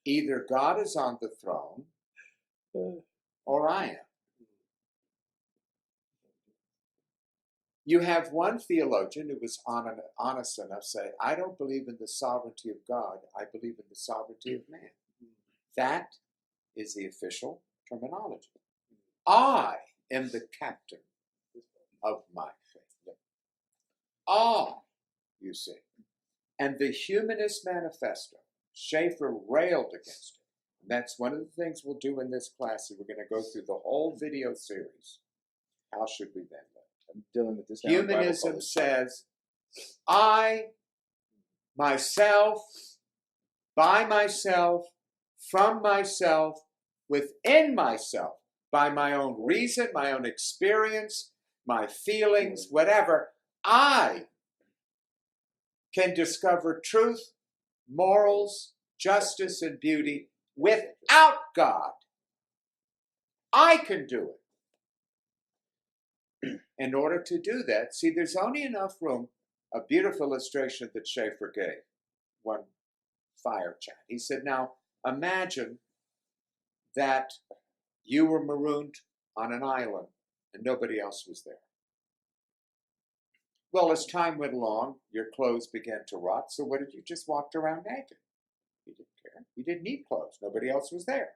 Either God is on the throne or I am. You have one theologian who was honest enough to say, I don't believe in the sovereignty of God, I believe in the sovereignty of man. That is the official terminology. I am the captain of my faith. I, you see. And the Humanist Manifesto, Schaeffer railed against it. And that's one of the things we'll do in this class. We're going to go through the whole video series. How should we then live? I'm dealing with this now. Humanism says, I, myself, by myself, from myself, within myself, by my own reason, my own experience, my feelings, whatever, I can discover truth, morals, justice, and beauty without God. I can do it. In order to do that, see, there's only enough room. A beautiful illustration that Schaeffer gave, one fire chat. He said, now, imagine that you were marooned on an island and nobody else was there. Well, as time went along, your clothes began to rot, so what did you just walk around naked? You didn't care. You didn't need clothes. Nobody else was there.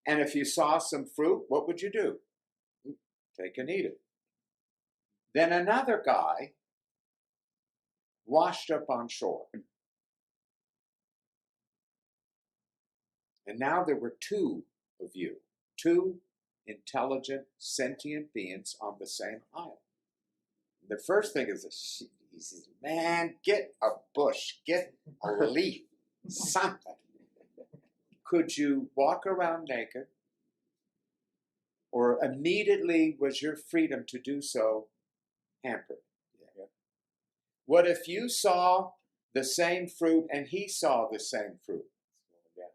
And if you saw some fruit, what would you do? Take and eat it. Then another guy washed up on shore. And now there were two of you, two intelligent, sentient beings on the same island. The first thing is, he says, man, get a bush, get a leaf, something. Could you walk around naked? Or immediately was your freedom to do so hampered? Yeah. What if you saw the same fruit and he saw the same fruit? Yeah.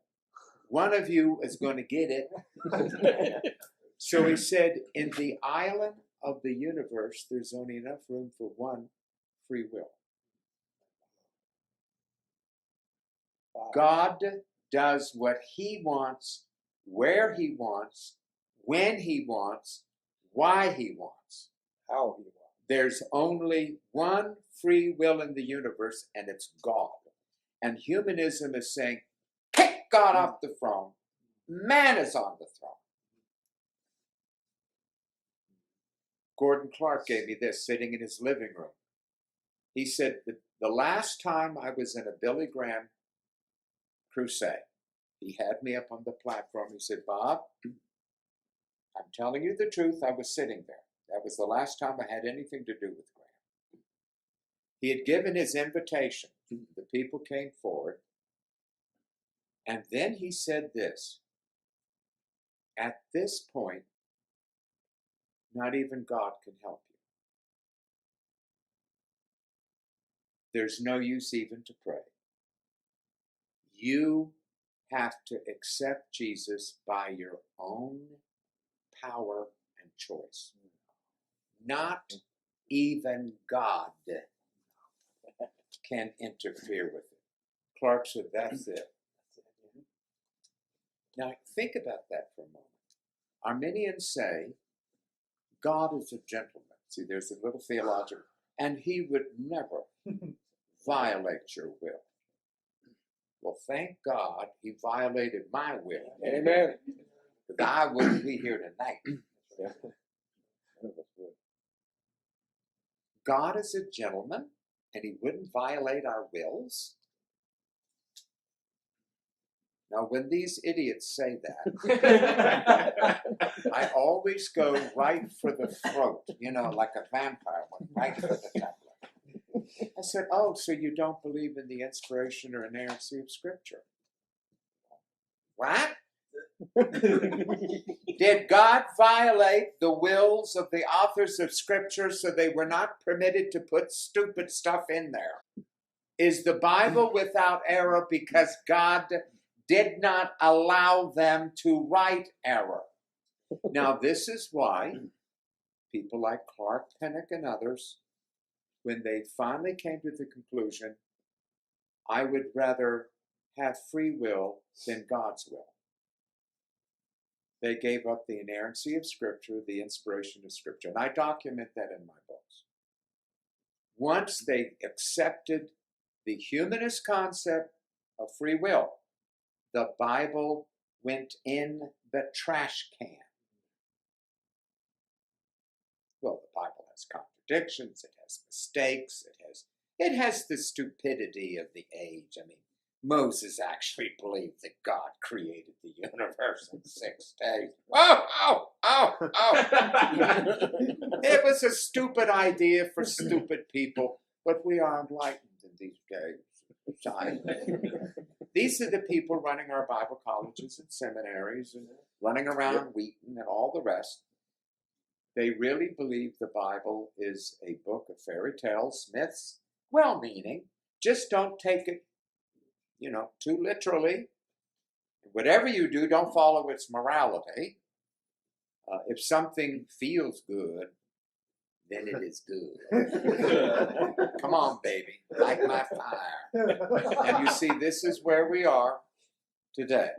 One of you is going to get it. So he said, in the island of the universe, there's only enough room for one free will. Wow. God does what he wants, where he wants, when he wants, why he wants, how he wants. There's only one free will in the universe, and it's God. And humanism is saying, kick God off the throne. Man is on the throne. Gordon Clark gave me this sitting in his living room. He said, the last time I was in a Billy Graham crusade, he had me up on the platform. He said, Bob, I'm telling you the truth. I was sitting there. That was the last time I had anything to do with Graham. He had given his invitation. The people came forward. And then he said this, at this point, not even God can help you. There's no use even to pray. You have to accept Jesus by your own power and choice. Not even God can interfere with it. Clark said, that's it. Now, think about that for a moment. Arminians say, God is a gentleman. See, there's a little theological, and he would never violate your will. Well, thank God he violated my will. Amen. Because I wouldn't be here tonight. God is a gentleman, and he wouldn't violate our wills. Now, when these idiots say that, I always go right for the throat, like a vampire went right for the jugular. I said, oh, so you don't believe in the inspiration or inerrancy of Scripture? What? Did God violate the wills of the authors of Scripture so they were not permitted to put stupid stuff in there? Is the Bible without error because God did not allow them to write error? Now, this is why people like Clark Pinnock and others, when they finally came to the conclusion, I would rather have free will than God's will. They gave up the inerrancy of Scripture, the inspiration of Scripture. And I document that in my books. Once they accepted the humanist concept of free will, the Bible went in the trash can. Well, the Bible has contradictions, it has mistakes, it has the stupidity of the age. I mean, Moses actually believed that God created the universe in 6 days. Oh! It was a stupid idea for stupid people, but we are enlightened in these days. These are the people running our Bible colleges and seminaries and running around Wheaton and all the rest. They really believe the Bible is a book of fairy tales, myths, well-meaning. Just don't take it, too literally. Whatever you do, don't follow its morality. If something feels good, then it is good. Come on, baby, light my fire. And you see, this is where we are today.